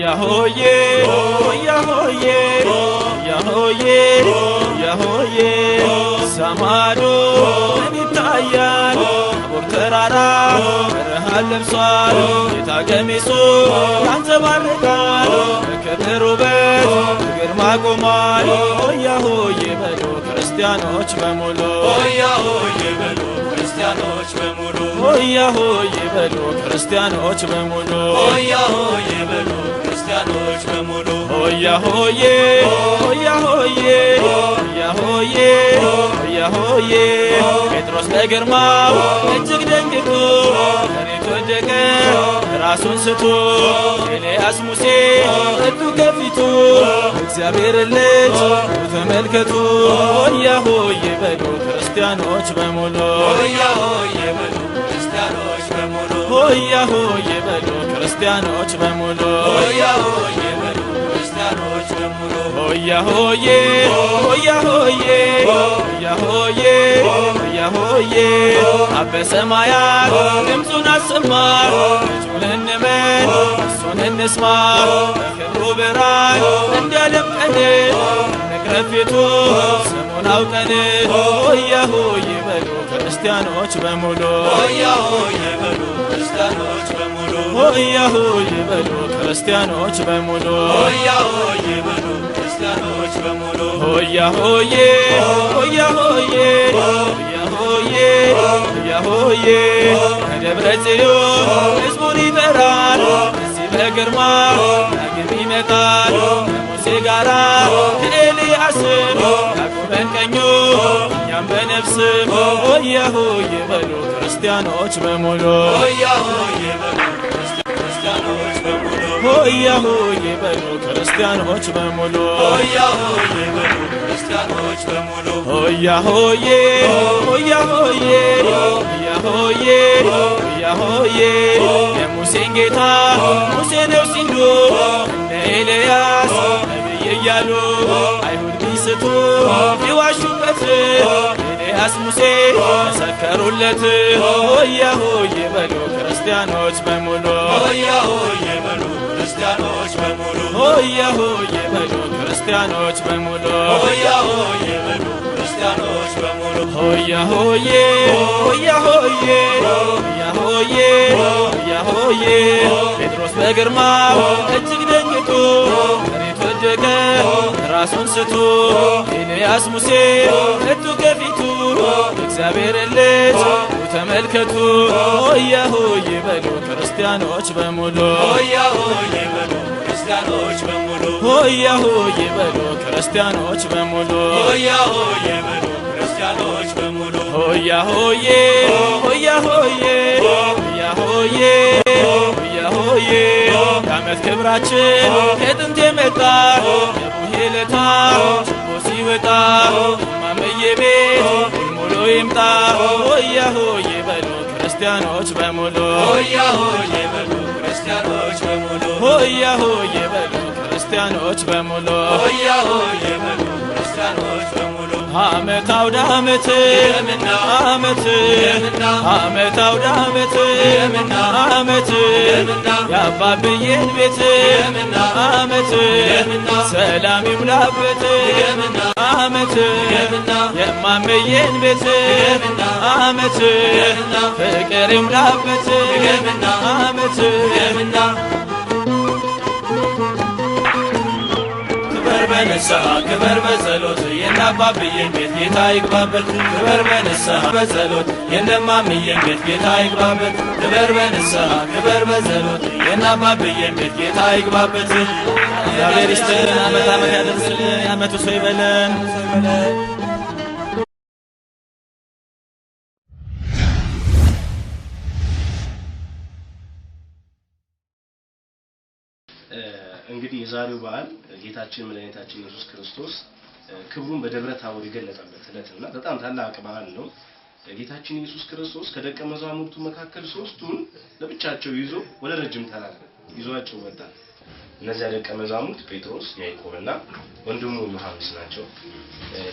Yahoye, Yahoye, Yahoye, Yahoye, Samado, Nitayar, Porterara, Hallemsar, Itagemiso, Anzabargar, Keterubet, Girmagomar, Yahoye, Belo, Cristianoch Bemulo, Yahoye, Belo, Cristianoch Bemulo, Yahoye, Belo, Cristianoch Bemulo, Yahoye, Belo, Cristianoch Bemulo, Yahoye, Yahoye, Yahoye, Yahoye, Petros Begermau, እጅግ ደንግጦ መሬት ወደቀ ራሱን ስቶ ኤልያስ ሙሴ እጁ ከፊቱ እግዚአብሔር ልጅ ተመልከቱ ያሆዬ በሉ ክርስቲያኖች በሙሉ ያሆዬ በሉ ክርስቲያኖች በሙሉ ያሆዬ በሉ ክርስቲያኖች በሙሉ ያሆዬ በሉ ክርስቲያኖች በሙሉ ያሆዬ ያሆዬ ያሆዬ ያሆዬ አበሰማያት ድምፁን አሰማ ልጁን እንመን እሱን እንስማ በክብሩ ብርሃን እንዲያደምቀን እንቅረብ ፊቱ ስሙን አውቀን ያሆዬ በሉ ክርስቲያኖች በሙሉ ያሆዬ በሉ ክርስቲያኖች በሙሉ ያሆዬ በሉ ክርስቲያኖች በሙሉ ያሆዬ በሉ ክርስቲያኖች በሙሉ ያሆዬ ያሆዬ ያሆዬ ያሆዬ ከደብረ ጽዮን ሕዝቡን ይጠራል እዚህ በግርማ ዳግም ይመጣል ከሙሴ ጋራ ከኤልያስም ያቆመን ቀኙ እኛም በነፍስም ያሆዬ በሉ ክርስቲያኖች በሙሉ ያሆዬ በሉ ክርስቲያኖች በሙሉ ያሆዬ በሉ ክርስቲያኖች በሙሉ ያሆዬ በሉ ክርስቲያኖች በሙሉ ያሆዬ ያሆዬ ያሆዬ ያሆዬ የሙሴን ጌታ ሙሴ ነው ሲሉ እንደ ኤልያስ ነቢይ እያሉ አይሁድ ቢስቱ ቢዋሹበት ኤልያስ ሙሴ መሰከሩለት ያሆዬ በሉ ክርስቲያኖች በሙሉ ያሆዬ በሉ ክርስቲያኖች በሙሉ ያሆዬ በሉ ክርስቲያኖች በሙሉ ያሆዬ በሉ ክርስቲያኖች በሙሉ ያሆዬ ያሆዬ ያሆዬ ያሆዬ ጴጥሮስ በግርማው እጅግ ደንግጦ መሬት ወደቀ ራሱን ስቶ ኤልያስ ሙሴ እጁ ከፊቱ እግዚአብሔር ልጅ ተመልከቱ ያሆዬ በሉ ክርስቲያኖች በሙሉ ያሆዬ በሉ ክርስቲያኖች በሙሉ ያሆዬ በሉ ክርስቲያኖች በሙሉ ያሆዬ በሉ ክርስቲያኖች በሙሉ ያሆዬ ያሆዬ ያሆዬ ያሆዬ የዓመት ክብራችን ከጥንት የመጣ የቡሄ ለታ ችቦ ሲወጣ ማመዬ ቤት ሙሉ ይምጣ ያሆዬ በሉ ክርስቲያኖች በሙሉ ያሆዬ በሉ ክርስቲያኖች በሙሉ ያሆዬ በሉ ክርስቲያኖች በሙሉ ያሆዬ በሉ ክርስቲያኖች በሙሉ ዓመት አውደ ዓመት ዓመት ዓመት አውደ ዓመት ዓመት የአባብዬን ቤት ዓመት ሰላም ይሙላበት ዓመት የማመዬን ቤት ዓመት ፍቅር ይሙላበት ዓመት ክበር በንስሐ ክበር በጸሎት የአባብዬን ቤት ጌታ ይግባበት ክበር በንስሐ በጸሎት የእማምዬን ቤት ጌታ ይግባበት ክበር በንስሐ ክበር በጸሎት የአባብዬን ቤት ጌታ ይግባበት እግዚአብሔር ይስጥልን ዓመት ዓመት ያደርስልን የዓመቱ ሰው ይበለን እንግዲህ የዛሬው በዓል ጌታችን መድኃኒታችን ኢየሱስ ክርስቶስ ክብሩን በደብረ ታቦር የገለጸበት ዕለትና በጣም ታላቅ በዓል ነው። ጌታችን ኢየሱስ ክርስቶስ ከደቀ መዛሙርቱ መካከል ሶስቱን ለብቻቸው ይዞ ወደ ረጅም ተራራ ይዟቸው ወጣ። እነዚያ ደቀ መዛሙርት ጴጥሮስ፣ ያዕቆብና ወንድሙ ዮሐንስ ናቸው።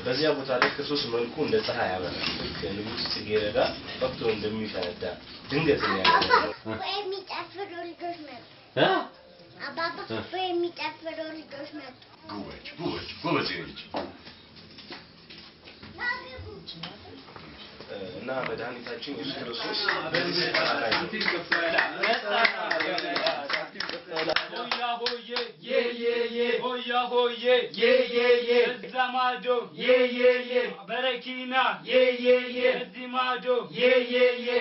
በዚያ ቦታ ላይ ክርስቶስ መልኩ እንደ ፀሐይ ያበራል። ከንጉሥ ጽጌረዳ ፈክቶ እንደሚፈነዳ ድንገት ነው ያለው። አባባ የሚጨፍሩ ልጆች መጡ። ጎበዝ ልጅ እና መድኃኒታችን ኢየሱስ ክርስቶስ ዘማዶ በረኪና እዚህ ማዶ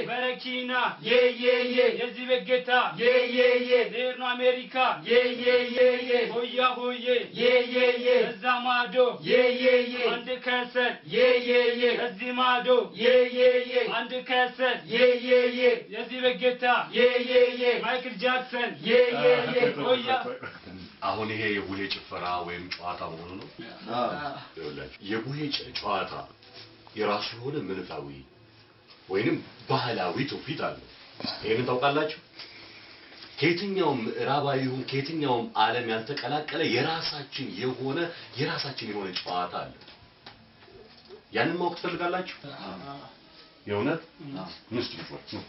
በረኪና የዚህ በጌታ ዜር ነው አሜሪካ ሆያ ሆዬ እዛ ማዶ አንድ ከሰል እዚህ ማዶ አንድ ከሰል የዚህ በጌታ ማይክል ጃክሰን ሆያ አሁን ይሄ የቡሄ ጭፈራ ወይም ጨዋታ መሆኑ ነው። የቡሄ ጨዋታ የራሱ የሆነ መንፈሳዊ ወይንም ባህላዊ ትውፊት አለው። ይሄንን ታውቃላችሁ? ከየትኛውም ምዕራባዊ ይሁን ከየትኛውም ዓለም ያልተቀላቀለ የራሳችን የሆነ ጨዋታ አለ። ያንን ማወቅ ትፈልጋላችሁ? የእውነት ምስጥ ነው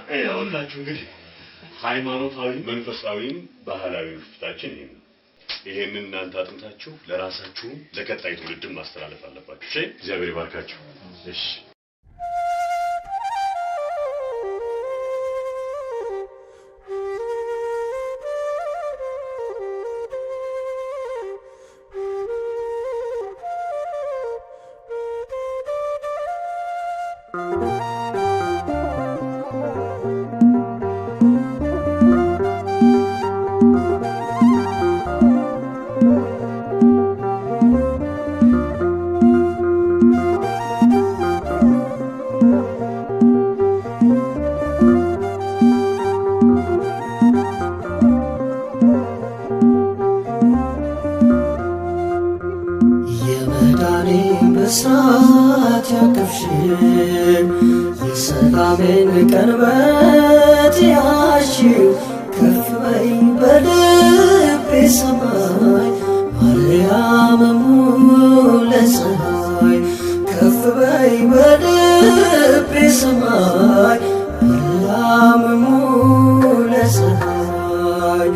ሁላችሁ እንግዲህ ሃይማኖታዊ መንፈሳዊም ባህላዊ ፍታችን ይሄንን እናንተ አጥንታችሁ ለራሳችሁ ለቀጣይ ትውልድም ማስተላለፍ አለባችሁ። እሺ እግዚአብሔር ይባርካችሁ። እሺ በሳት ያቀፍሽን የሰላሜን ቀንበት ያሽው ከፍ በይ በልቤ ሰማይ ማርያም ሙለ ፀሐይ ከፍ በይ በልቤ ሰማይ ማርያም ሙለ ፀሐይ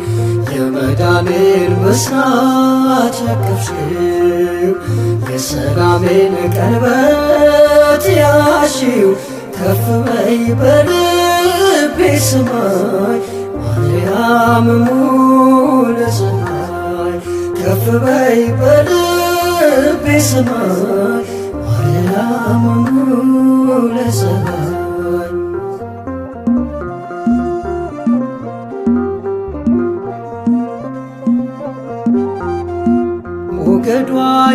የመዳኔን ብስራት ያቀፍሽው የሰላሜን ቀንበት ያሽው ከፍ በይ በልቤ ሰማይ ማርያም ሙለ ፀሐይ ከፍ በይ በልቤ ሰማይ ማርያም ሙለ ፀሐይ ሞገዷ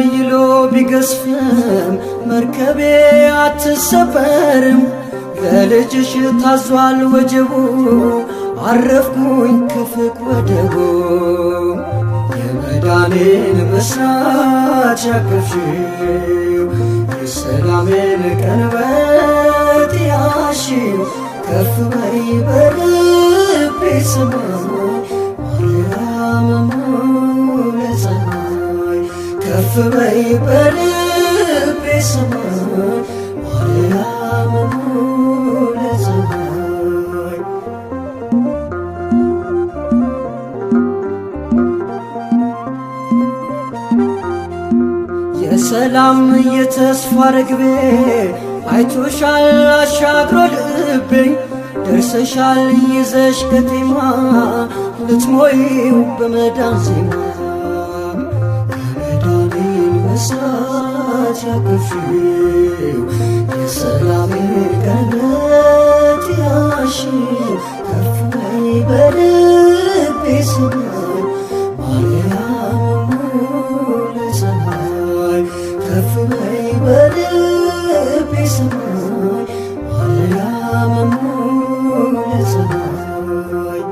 ይሎ ቢገዝፍም መርከቤ አትሰበርም ለልጅሽ ታዟል ወጀቡ አረፍኩኝ ከፍቅ ወደቡ የመዳኔን ብስራት ያቀፍሽው የሰላሜን ቀንበት ያሽው ከፍ በይ በልቤ ሰማይ ማርያም ሙለ ፀሐይ ከፍ በይ በልቤ ሰማይ ማርያም ሙለ ፀሐይ የሰላም የተስፋ ርግቤ አይቶሻል አሻግሮ ልቤ ደርሰሻል ይዘሽ ከቴማ ልትሞይው በመዳን ዜማ የመዳኔን ብስራት ያቀፍሽው የሰላሜን ቀንበት ያሽው ከፍ በይ በልቤ ሰማይ ማርያም ሙለ ፀሐይ ከፍ በይ በልቤ ሰማይ ማርያም ሙለ ፀሐይ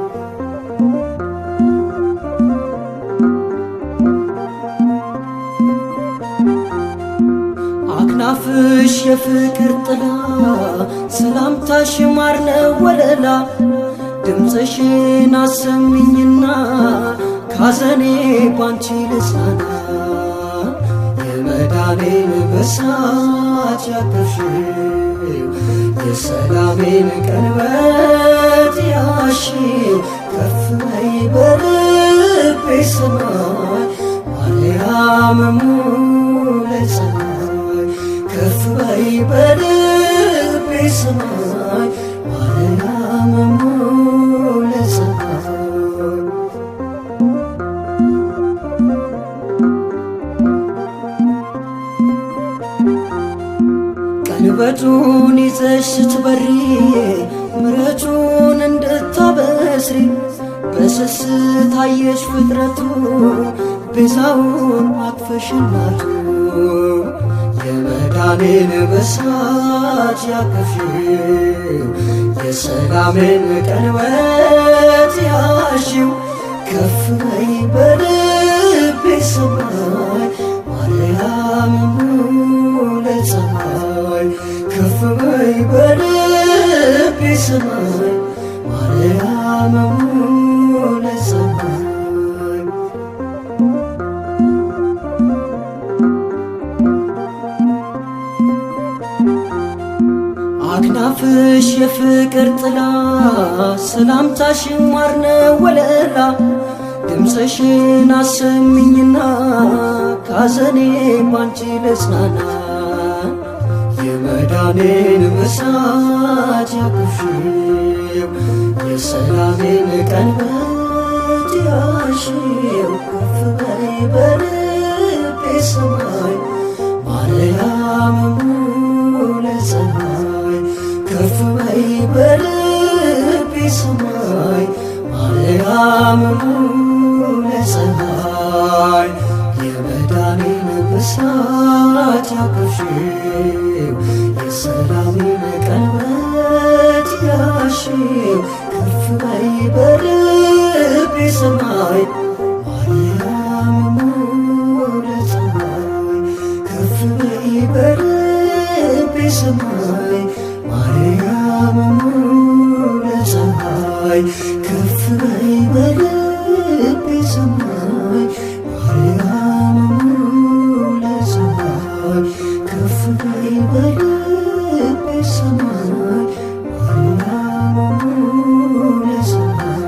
አክናፍሽ የፍቅር ጥላ ሰላምታሽ ማር ነው ወለላ ድምፅሽን አሰሚኝና ካዘኔ ባንቺ ልጽናና የመዳኔን ብስራት ያቀፍሽው የሰላሜን ቀንበት ያሽው ከፍ በይ በልቤ ሰማይ ማርያም ሙለ ፀሐይ ከፍ በይ በልቤ ሰማይ ማርያም ሙለ ፀሐይ ቀንበቱን ይዘሽ ስትበሪ ምሕረቱን እንድታበስሪ በስስት አየሽ ፍጥረቱ ቤዛውን አቅፈሽ እናቱ የመዳኔን ብስራት ያቀፍሽው የሰላሜን ቀንበት ያሽው ከፍ በይ በልቤ ሰማይ ማርያም ሙለ ፀሐይ ከፍ በይ በልቤ ሰማይ ማርያም ሙለ ፀሐይ አክናፍሽ የፍቅር ጥላ ሰላምታሽ ማር ነው ወለላ ድምፅሽን አሰሚኝና ካዘኔ ባንቺ ልጽናና የመዳኔን ብስራት ያቅፍሽው የሰላሜን ቀንበት ያሽው ከፍ በይ በልቤ ሰማይ ማርያም ሙለ ፀሐይ ከፍ በይ በልቤ ሰማይ ማርያም ሙለ ፀሐይ የመዳኔን ብስራት ያቅፍሽው የሰላሜን ቀንበት ያሽው ከፍ በይ በልቤ ሰማይ ማርያም ሙለ ፀሐይ ከፍ በይ በልቤ ሰማይ ማርያም ሙለ ፀሐይ ከፍ በይ በልቤ ሰማይ ማርያም ሙለ ፀሐይ ከፍ በይ በልቤ ሰማይ ማርያም ሙለ ፀሐይ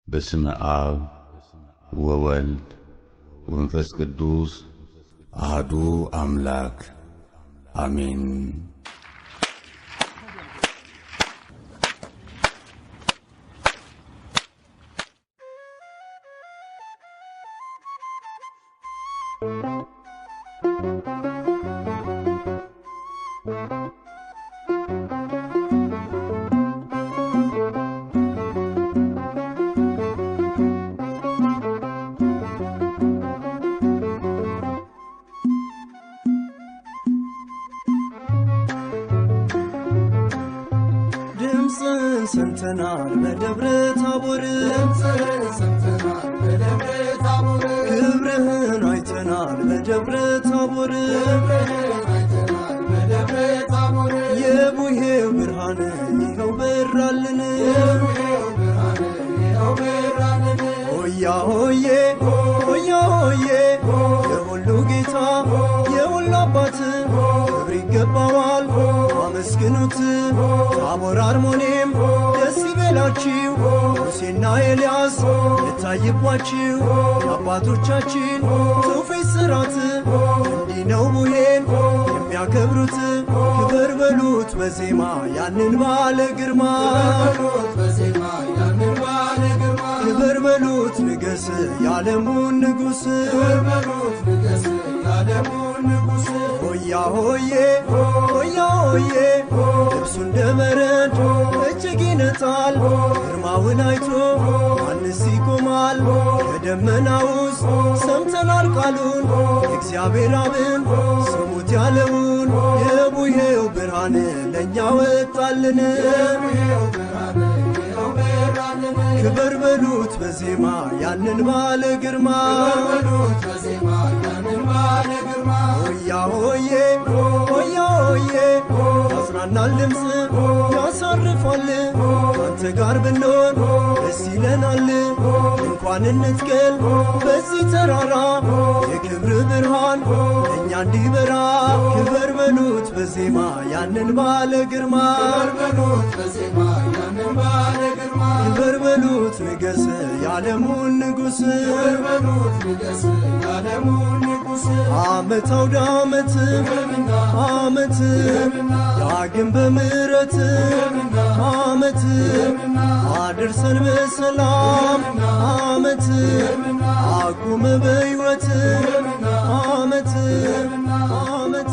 በስመ አብ ወወልድ ወመንፈስ ቅዱስ አሐዱ አምላክ አሜን። ሰምተናል በደብረ ታቦር ክብርህን አይተናል በደብረ ታቦር የቡሄው ብርሃን ይኸው በራልን ሆያ ሆዬ ሆያ ሆዬ የሁሉ ጌታ የሁሉ አባት ክብር ይገባዋል አመስግኑት። ታቦር አርሞኔም ደስ ይበላችሁ ሙሴና ኤልያስ የታይባችሁ የአባቶቻችን ትውፊት ሥርዓት እንዲህ ነው ቡሄን የሚያከብሩት። ክብር በሉት በዜማ ያንን ባለ ግርማ ክብር በሉት ንገስ የዓለሙን ንጉሥ ሆያ ሆዬ ሆያ ሆዬ ልብሱ እንደ በረድ እጅግ ይነጣል ግርማውን አይቶ ማንስ ይቆማል? ከደመና ውስጥ ሰምተናል ቃሉን የእግዚአብሔር አብን ስሙት ያለውን የቡሄው ብርሃን ለእኛ ወጣልን። ክብር በሉት በዜማ ያንን ባለ ግርማ ሆያ ሆዬ ሆያ ሆዬ ያጽናናል ድምፅ ያሳርፋል ካንተ ጋር ብንሆን ደስ ይለናል። እንኳን እንትከል በዚህ ተራራ የክብር ብርሃን ለእኛ እንዲበራ ክብር በሉት በዜማ ያንን ባለ ግርማ ክብር በሉት ንገስ የዓለሙን ንጉሥ ዓመት አውደ ዓመት ዓመት ዳግም በምሕረት ዓመት አድርሰን በሰላም ዓመት አቁመ በሕይወት ዓመት ዓመት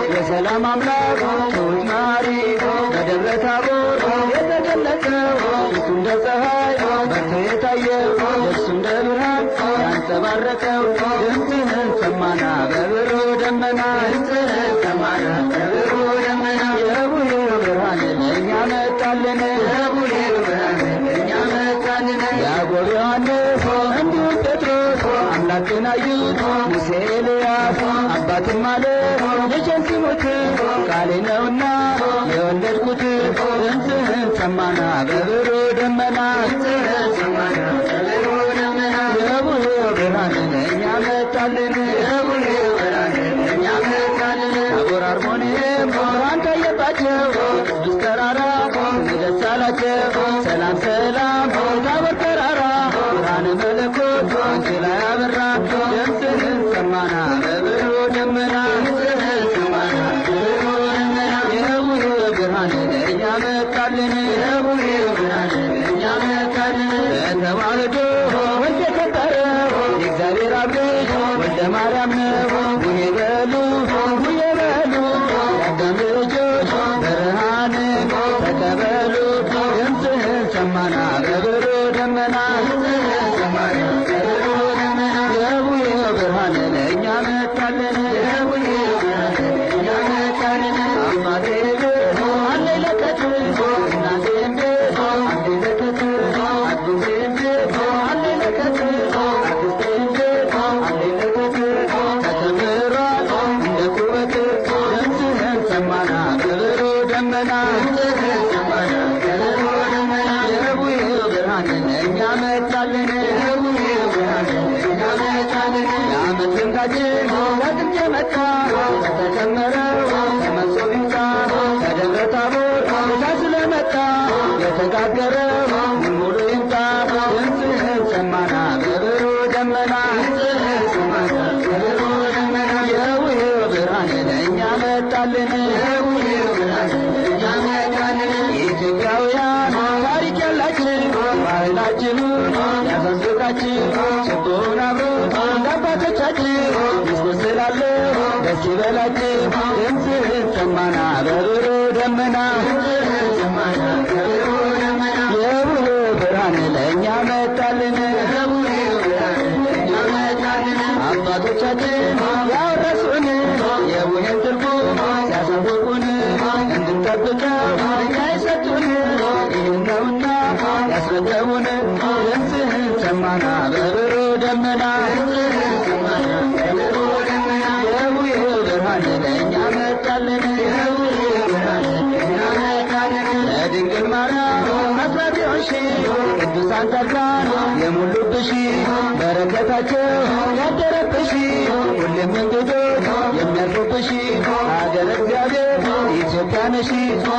የሰላም አምላክ ትሁት ማሪ በደብረ ታቦር የተገለጸው እሱ እንደ ፀሐይ በርቶ የታየው እሱ እንደ ብርሃን ያንጸባረቀው ድምፅህን ሰማና በብሩ ደመና ድምፅህን ሰማና በብሩ ደመና የቡሄው ብርሃን ለእኛ መጣልን የቡሄው ብርሃን ለእኛ መጣልን ያዕቆብ ዮሐንስ እንዲሁ ጴጥሮስ አምላክን አዩት ሙሴ ኤልያስ አባትም አለ ልጄን ሲሞት ቃሌ ነውና የወለድኩት ድምፅህን ሰማና በብሩ ደመና ድምፅህን ሰማና በብሩ ደመና የቡሄው ብርሃን ለእኛ መጣልን የቡሄው ብርሃን ለእኛ መጣልን ታቦር አርሞንዔም ብርሃን ታየባቸው ቅዱስ ተራራ ደስ አላቸው ሰላም ሰላም ታቦር ተራራ ብርሃነ መለኮት አንቺ ላይ አበራ ድምፅህን ሰማና በብሩ ደመና ድምፅህን ሰማና በብሩ ደመና የቡሄው ብርሃን ለእኛ መጣልን የቡሄው ብርሃን ለእኛ መጣልን በተዋህዶ ወልደ ከበረው የእግዚአብሔር አብ ልጅ ወልደ ማርያም ነው ቡሄ በሉ ቡሄ በሉ የአዳም ልጆች ብርሃንን ተቀበሉ ድምፅህን ሰማና በብሩ ደመና ድምፅህን ሰማና በብሩ ደመና የቡሄው ብርሃን ለእኛ መጣልን የቡሄው ብርሃን ለእኛ መጣልን አባቴ ቤት አለኝ ለከት እናቴም ቤት አለኝ ለከት አግዜም ቤት አለኝ ለከት አክስቴም ቤት አለኝ ለከት ተከምሯል እንደ ኩበት ድምፅህን ሰማና በብሩ ደመና ድምፅህን ሰማና በብሩ ደመና የቡሄው ብርሃን ለእኛ መጣልን የቡሄው ብርሃን ለእኛ መጣልን የዓመት ልምዳችን ከጥንት የመጣ ከተከመረው ተመሶ ቢምጣ ከደብረ ታቦር ጌታ ስለመጣ የተጋገረው ሙሉ ይምጣ ድምፅህን ሰማና በብሩ ደመና ድምፅህን ሰማና በብሩ ደመና የቡሄው ብርሃን ለእኛ መጣልን የቡሄው ብርሃን ለእኛ መጣልን ኢትዮጵያውያን ታሪክ ያላችን ባህላችን ያሰንዝቃችን ችቦውን አብሮ እንዳባቶቻችን ምስጉን ስላለ ደስ ይበላችን ድምፅህን ሰማና በብሩ ደመና ድምፅህን ሰማና በብሩ ደመና የቡሄው ብርሃን ለእኛ መጣልን የቡሄው ብርሃን ለእኛ መጣልን አባቶቻችን ያወረሱን የቡሄን ትርጉም ሲያሳውቁን እንድንጠብቀው እኛ የሰጡን ይህን ነውና ያስረከቡን ድምፅህን ሰማና በብሩ ደመና ድምፅህን ሰማና በብሩ ደመና የቡሄው ብርሃን ለእኛ መጣልን የቡሄው ብርሃን ለእኛ መጣልን ለድንግል ማርያም አስራት የሆንሽ ቅዱሳን ጻድቃን የሞሉብሽ በረከታቸው ያደረብሽ ሁሌም እንግዶች የሚያርፉብሽ ሀገረ እግዚአብሔር ኢትዮጵያ ነሽ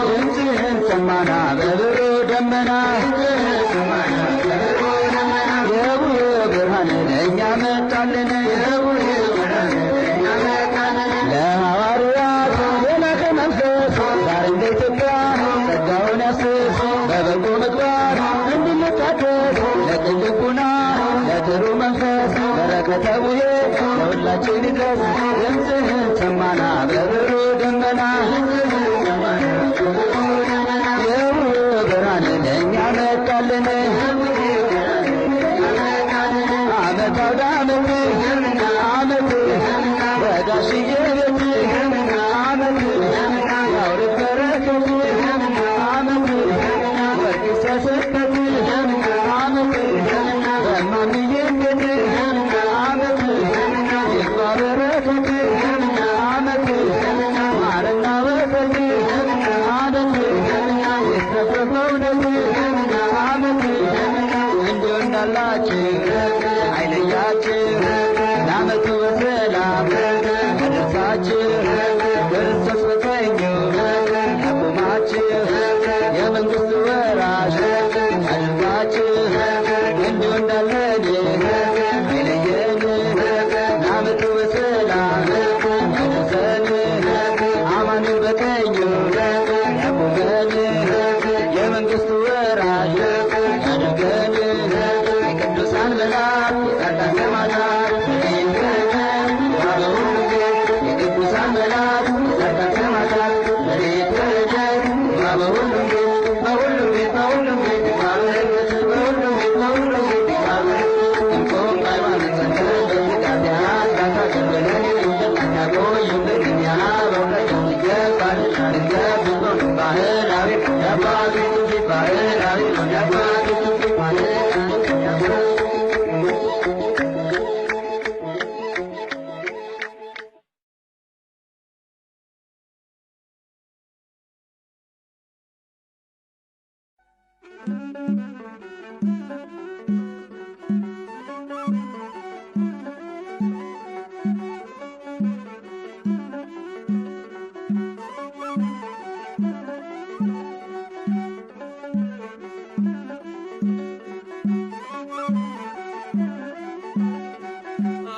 ድምፅህን ሰማና በብሩ ደመና ድምፅህን ሰማና በብሩ ደመና የቡሄው ብርሃን ለእኛ መጣልን የቡሄው ብርሃን ለእኛ መጣልን ለሐዋርያት የላከ መንፈስ ዛሬ እንደ ኢትዮጵያ ጸጋውን ያስስ በበጎ ምግባር እንድንታደስ ለቅን ልቡና ለጥሩ መንፈስ በረከተ ቡሄ ለሁላችን ይድረስ ድምፅህን ሰማና በብሩ ደመና ድምፅህን ሰማና በብሩ ደመና የቡሄው ብርሃን ለእኛ መጣልን የቡሄው ብርሃን ለእኛ መጣልን ዓመት አውደ ዓመት ዓመት በጋሽዬ ቤት ዓመት ያውርድ በረከት ዓመት ወርቅ ይፍሰስበት ዓመት በማምዬ ቤት ዓመት ይግባ በረከት ዓመት ማርና ወተት ዓመት ይትረፍረፍ በእውነት ዓመት እንዲሁ እንዳላችሁ አይለያችሁ ለዓመቱ በሰላም አደረሳችሁ ክርስቶስ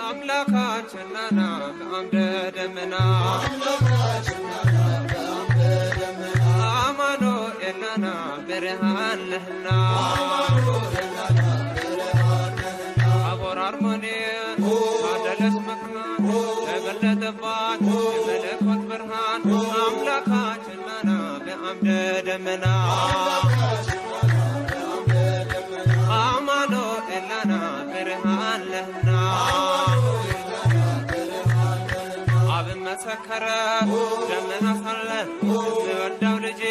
አምላካችንና በአምደ ደመና አማኑኤልና ብርሃን ነህና ታቦር አርሞንኤም ባደለች መካን ተገለጠባት የመለኮት ብርሃን አምላካችንና በአምደ ደመና አማኑኤልና ብርሃን ነህና አብን መሰከረ ደመና ሳለ የምወደው ልጄ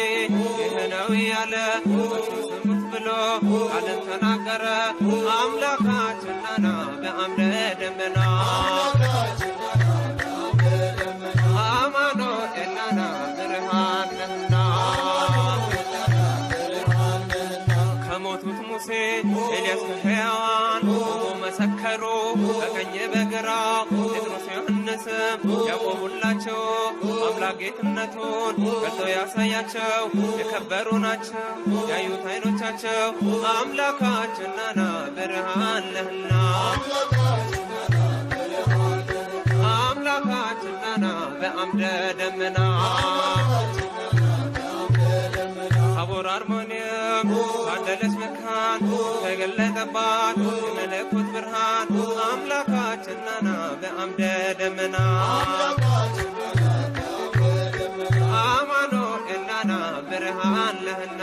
ይህ ነው እያለ ስሙት ብሎ ቃልን ተናገረ አምላካችንና በአምደ ደመና አማኑኤልና ብርሃን ነህና ከሞቱት ሙሴ ኤልያስ ከሕያዋን ቆሞ መሰከሩ በቀኝ በግራ ጴጥሮስ ዮሐንስም ያቆሙላቸው አምላክ ጌትነቱን ገልጦ ያሳያቸው የከበሩ ናቸው ያዩት ዓይኖቻቸው አምላካችንና ብርሃን ነህና አምላካችንና በአምደ ደመና ታቦር አርሞንኤም ባደለች መካን ተገለጠባት የመለኮት ብርሃን አምላካችንና በአምደ ደመና አማኑኤልና ብርሃን ነህና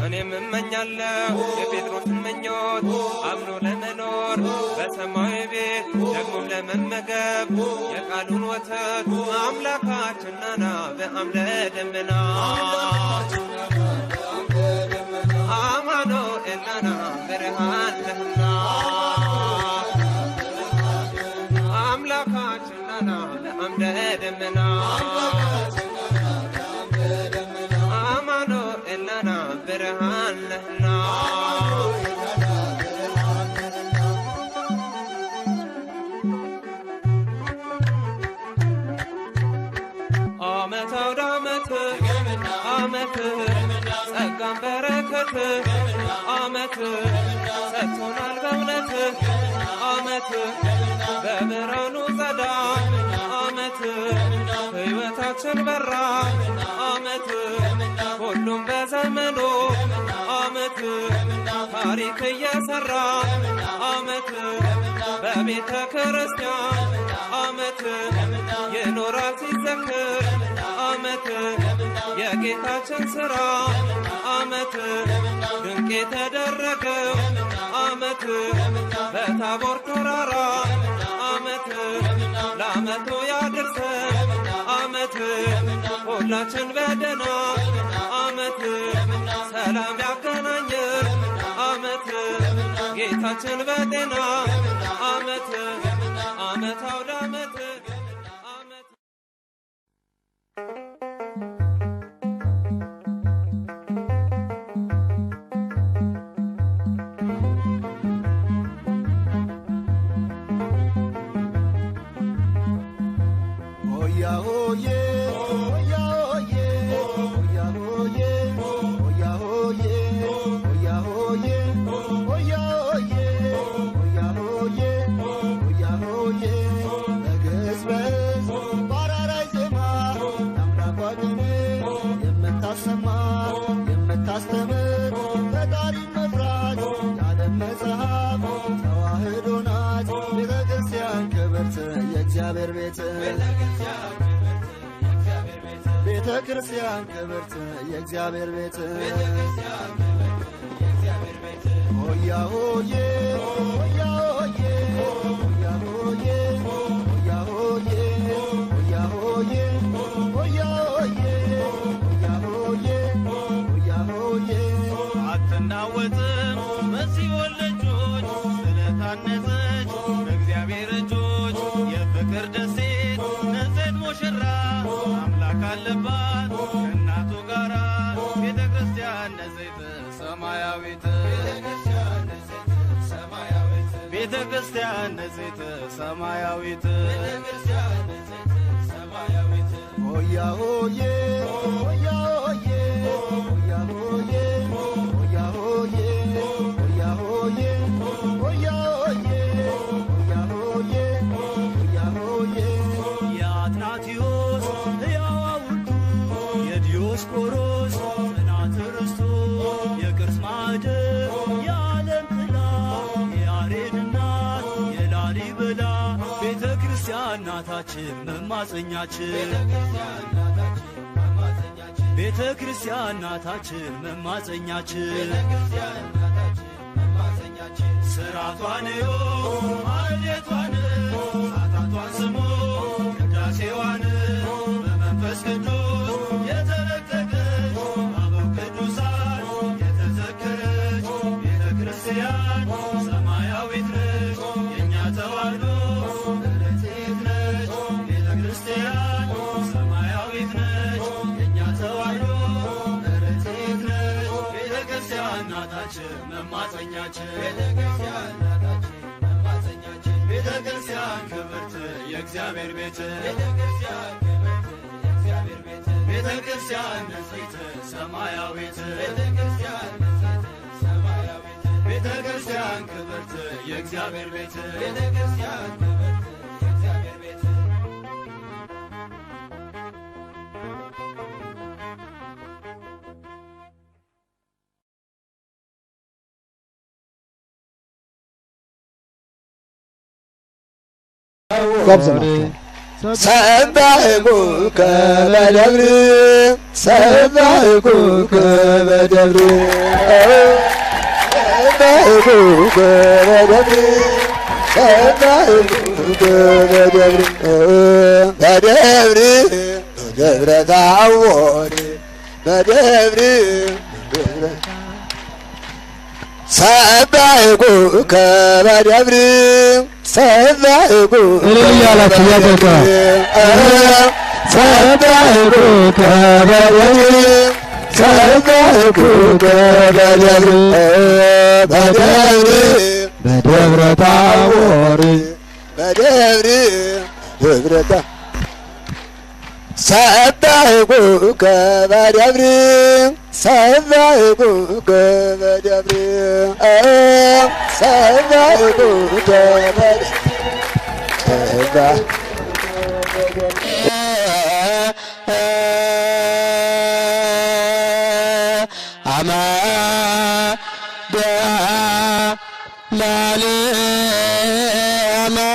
እኔም እመኛለሁ የጴጥሮስን ምኞት አምኖ ለመኖር በሰማያዊ ቤት ደግሞም ለመመገብ የቃሉን ወተት አምላካችንና በአምደ ደመና አማኑኤልና ብርሃን ነህና አምላካችንና በአምደ ደመና አማኑኤልና ብርሃን ነህና ዓመት አውደ ዓመት ጸጋን በረከት ዓመት ሰጥቶናል በእውነት ዓመት በብርሃኑ ጸዳል ዓመት ሕይወታችን በራ ዓመት ሁሉም በዘመኑ ዓመት ታሪክ እየሰራ ዓመት በቤተ ክርስቲያን ዓመት የኖራት ሲዘክር ዓመት የጌታችን ሥራ ዓመት ድንቅ የተደረገው ዓመት በታቦር ተራራ ዓመት ለዓመቱ ያድርሰን ዓመት ሁላችን በደና ዓመት ሰላም ያገናኘን ዓመት ጌታችን በጤና ዓመት ዓመት አውደ ዓመት ዓመት ሆያ ሆዬ ሆያ ሆዬ ሆያ ሆዬ ሆያ ሆዬ ሆያ ሆዬ ሆያ ሆዬ ሆያ ሆዬ ሆያ ሆዬ በግስበስ ባራራይ ዜማ የአምላኳ ቅኔ የምታሰማ የምታስተምር ፈጣሪ መፍራት የዓለም መጽሐፍ ተዋህዶ ናት ቤተ ክርስቲያን ክብርት የእግዚአብሔር ቤት ቤተ ክርስቲያን ክብርት የእግዚአብሔር ቤት ሆያ ሆዬ ሆያ ሆዬ ሆያ ሆዬ ሆያ ሆዬ ሆያ ሆዬ ሆያ ሆዬ ሆያ ሆዬ ሆያ ሆዬ አትናወጥም በሲኦል ልጆች ስለታነጸች በእግዚአብሔር እጆች የፍቅር ደሴት ንጽሕት ሙሽራ አምላክ አለባት ከእናቱ ጋራ ቤተ ክርስቲያን ሰማያዊት ቤተ ክርስቲያን ንጽሕት ሰማያዊት ሆያ ሆዬ ሆያ ሆዬ ሆያ ሆዬ ሆያ ሆዬ ሆያ ሆዬ ሆያ ሆዬ ሆያ ሆዬ ሆያ ሆዬ የአትናቴዎስ ሕያው ሐውልቱ የዲዮስቆሮስ ጽናተ ርስቱ የቅርስ ማዕደር የዓለም ጥላ የያሬድ እናት የላሊበላ ቤተ ክርስቲያን እናታችን መማፀኛችን ቤተ ክርስቲያን እናታችን መማፀኛችን ስራቷን ማህሌቷን ሰዓታቷን ስሙ ቅዳሴዋን በመንፈስ ቅዱስ የተለቀቀች አበው ቅዱሳን የተዘከረች ቤተ ክርስቲያን ሰማያዊት ነች የእኛ ተዋሕዶ ንጽሕት ነች ቤተ ክርስቲያን ሰማያዊት ነች የእኛ ተዋሕዶ ንጽሕት ነች ቤተ ክርስቲያን እናታችን መማፀኛችን ቤተ ክርስቲያን ክብርት የእግዚአብሔር ቤት ቤተ ክርስቲያን ንጽሕት ሰማያዊት ቤተ ክርስቲያን ክብርት የእግዚአብሔር ቤት ሰባይኩከ በደብር ሰባይኩከ በደብር ሰባይኩከ በደብር ሰባይኩከ በደብር በደብር በደብረ ታቦር በደብር ሰባይኩከ በደብር ሰባይኩከ እያላችሁ ያደጋ ሰባይኩከ በደብር ሰባይኩከ በደብር በደብር በደብረ ታቦር በደብር ደብረ ታቦር ሰባይኩከ በደብር ሰባይኩከ በደብር ሰባይኩከ በደብር አማደ ላሌ አማደ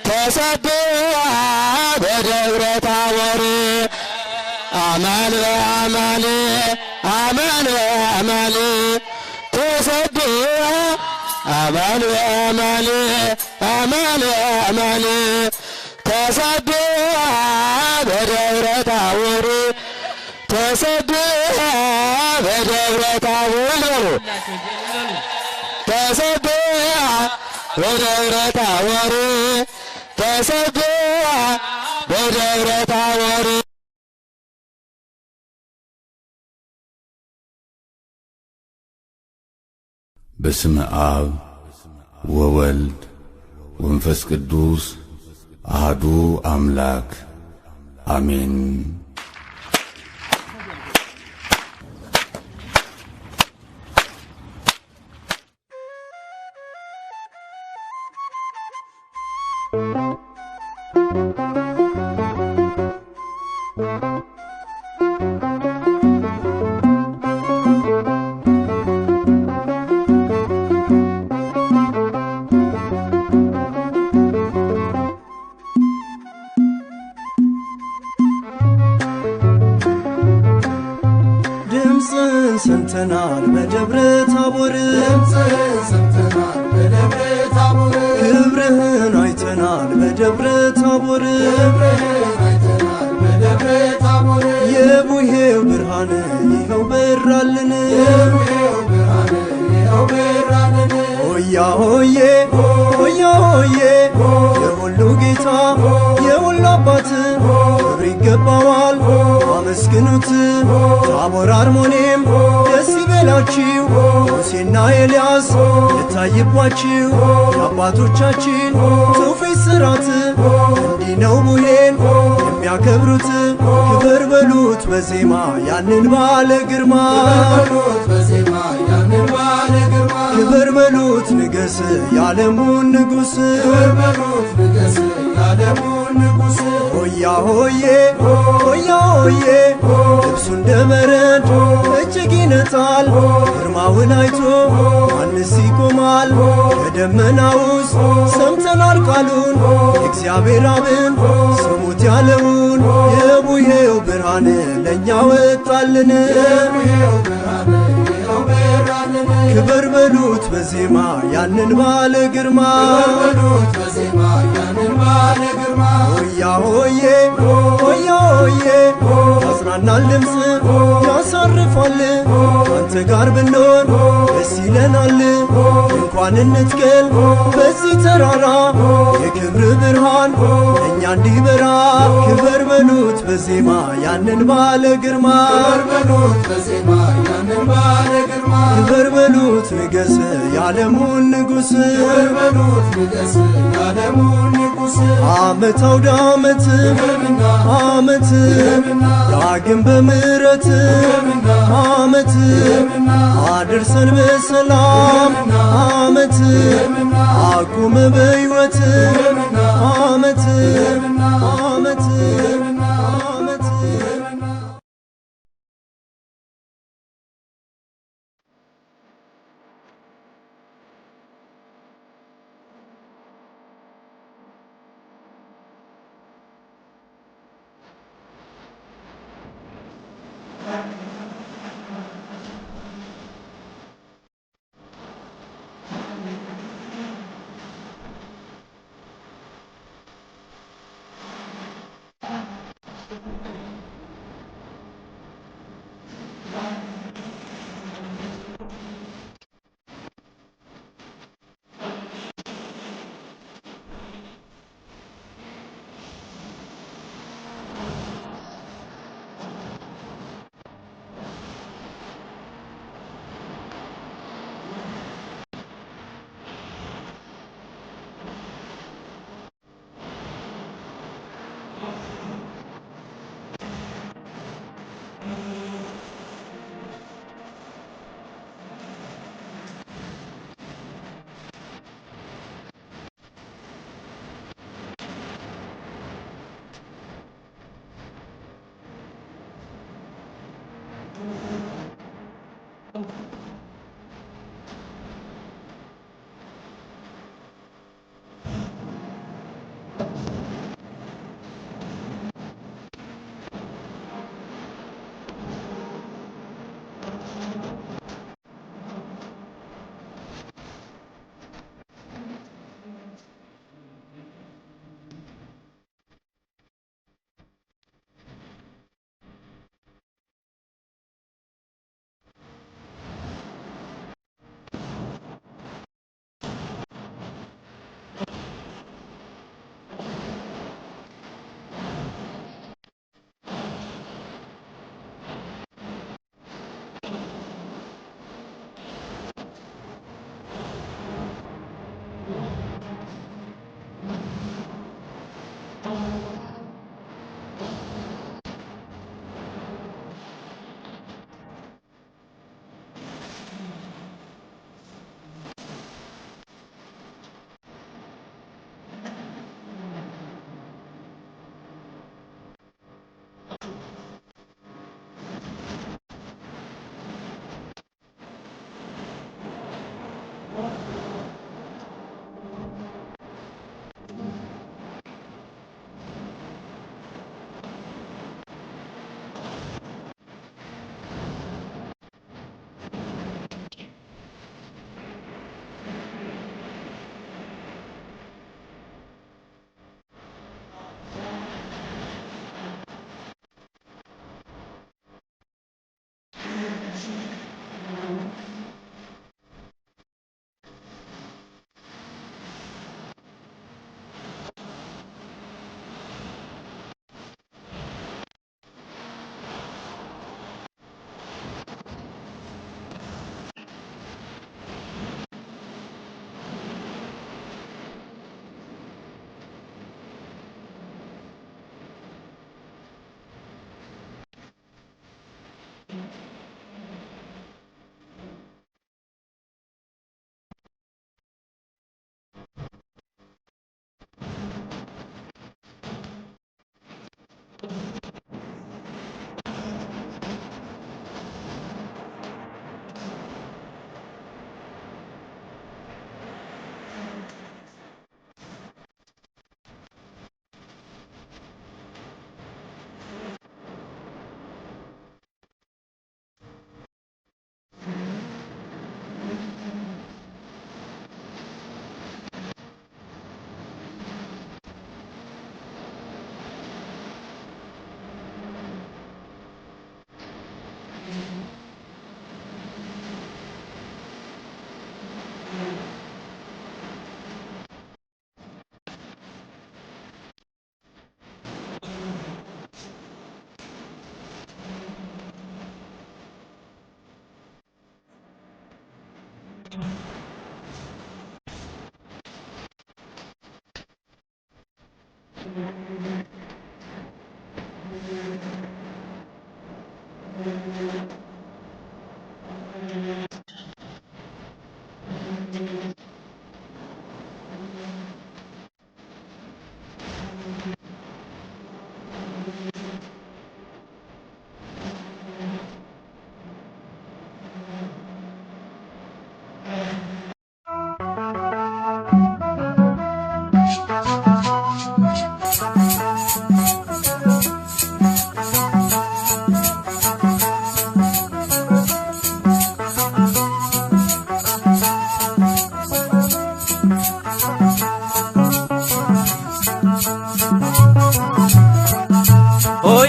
ተሰብሐ በደብረ ታቦር አማን በአማን አማን በአማን ተሰብሐ አማን በአማን አማን በአማን ተሰብሐ በደብረ ታቦር ተሰብሐ በደብረ ታቦር ተሰብሐ በደብረ ታቦር ተሰብሐ በደብረ ታቦር በስመ አብ ወወልድ ወመንፈስ ቅዱስ አሐዱ አምላክ አሜን። ሰምተናል በደብረ ታቦር ክብርህን አይተናል በደብረ ታቦር የቡሄው ብርሃን ይኸው በራልን ሆያ ሆዬ ሆያ ሆዬ የሁሉ ጌታ የሁሉ አባት ክብር ይገባዋል አመስግኑት ታቦር አርሞኔም ደስ ይበላችሁ ሙሴና ኤልያስ የታየባችሁ የአባቶቻችን ትውፊት ሥርዓት እንዲህ ነው ቡሄን የሚያከብሩት ክብር በሉት በዜማ ያንን ባለ ግርማ ክብር በሉት ንገስ የዓለሙን ንጉሥ ሆያ ሆዬ ሆያ ሆዬ ልብሱ እንደ በረድ እጅግ ይነጣል ግርማውን አይቶ ማንስ ይቆማል ከደመና ውስጥ ሰምተናል ቃሉን እግዚአብሔር አብን ስሙት ያለውን የቡሄው ብርሃን ለእኛ ወጣልን ክብር በሉት በዜማ ያንን ባለ ግርማ ሆያ ሆዬ ሆያ ሆዬ ያጽናናል ድምፅ ያሳርፋል አንተ ጋር ብንሆን ደስ ይለናል እንኳን እንትከል በዚህ ተራራ የክብር ብርሃን እኛ እንዲበራ ክብር በሉት በዜማ ያንን ባለ ግርማ ክብር በሉት ንገስ የዓለሙን ንጉሥ ዓመት አውደ ዓመት ዓመት ዳግም በምሕረት ዓመት አድርሰን በሰላም ዓመት አቁመ በሕይወት ዓመት ዓመት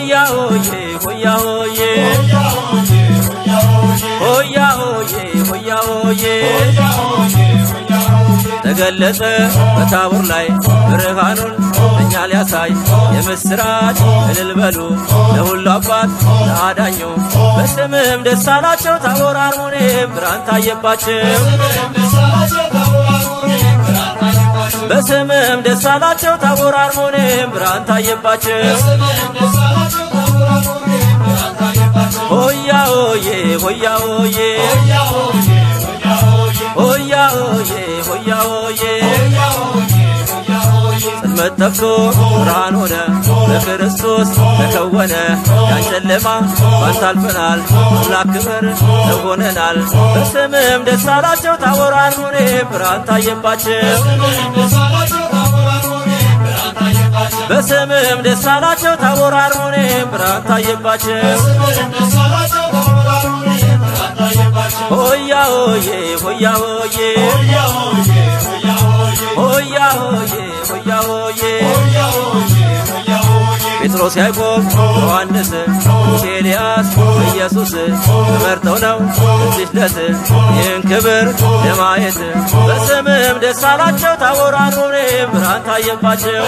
ሆያ ሆዬ ሆያ ሆዬ ሆያ ሆዬ ሆያ ሆዬ ተገለጸ በታቦር ላይ ብርሃኑን እኛ ሊያሳይ የምስራች እልል በሉ ለሁሉ አባት ለአዳኙ በስምህም ደስ አላቸው ታቦር አርሞኔም ብርሃን ታየባቸው በስምህም ደስ አላቸው ታቦር አርሞኔም ብርሃን ታየባቸው ሆያ ሆዬ ሆያ ሆዬ ሆያ ሆዬ ሆያ ሆዬ ጽልመት ጠፍቶ ብርሃን ሆነ በክርስቶስ ተከወነ ያን ጨለማ ባንተ አልፈናል አምላክ ክብር ሰው ሆነናል በስምህም ደስ አላቸው ታቦር አርሞኔም ብርሃን ታየባቸው በስምህም ደስ አላቸው ታቦር አርሞኔም ብርሃን ታየባቸው ሆያ ሆዬ ሆያ ሆዬ ሆያ ሆዬ ሆያ ሆዬ ጴጥሮስ ያዕቆብ ዮሐንስ ሙሴ ኤልያስ ኢየሱስ ተመርጠው ነው እዚህ ዕለት ይህን ክብር ለማየት በስምህም ደስ አላቸው ታቦር አርሞኔም ብርሃን ታየባቸው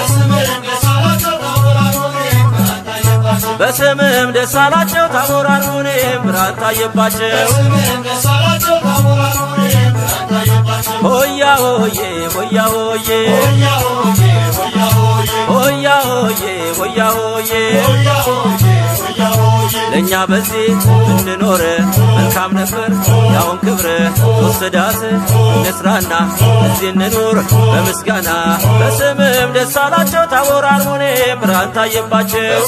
በስምህም ደስ አላቸው ታቦር አርሞኔም ብርሃን ታየባቸው ሆያ ሆዬ ሆያ ሆዬ ሆያ ሆዬ ሆያ ሆዬ ለእኛ በዚህ እንኖር መልካም ነበር ያውን ክብር ወስዳስ እንስራና እዚህ እንኑር በምስጋና በስምህም ደስ አላቸው ታቦር አርሞኔም ብርሃን ታየባቸው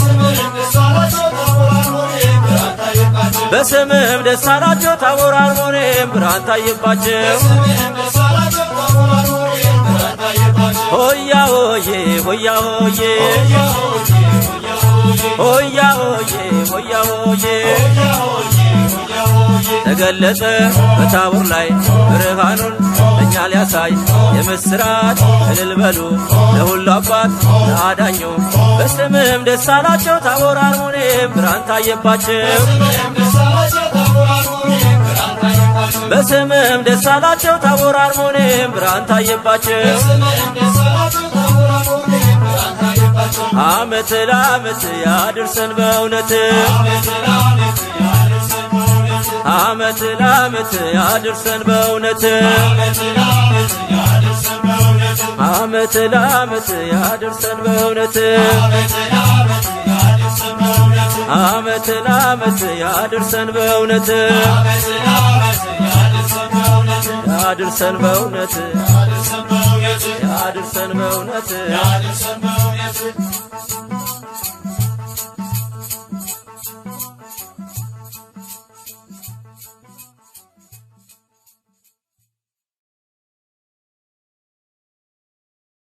በስምህም ደስ አላቸው ታቦር አርሞኔም ብርሃን ታየባቸው ሆያ ሆዬ ሆያ ሆዬ ሆያ ሆዬ ሆያ ሆዬ ተገለጸ በታቦር ላይ ብርሃኑን እኛ ሊያሳይ የምስራች እልል በሉ ለሁሉ አባት ለአዳኙ በስምህም ደስ አላቸው ታቦር አርሞኔም ብርሃን ታየባቸው በስምህም ደስ አላቸው ታቦር አርሞኔም ብርሃን ታየባቸው ዓመት ለዓመት ያድርሰን በእውነት ዓመት ለዓመት ያድርሰን በእውነት ዓመት ለዓመት ያድርሰን በእውነት ዓመት ለዓመት ያድርሰን በእውነት ያድርሰን በእውነት ያድርሰን በእውነት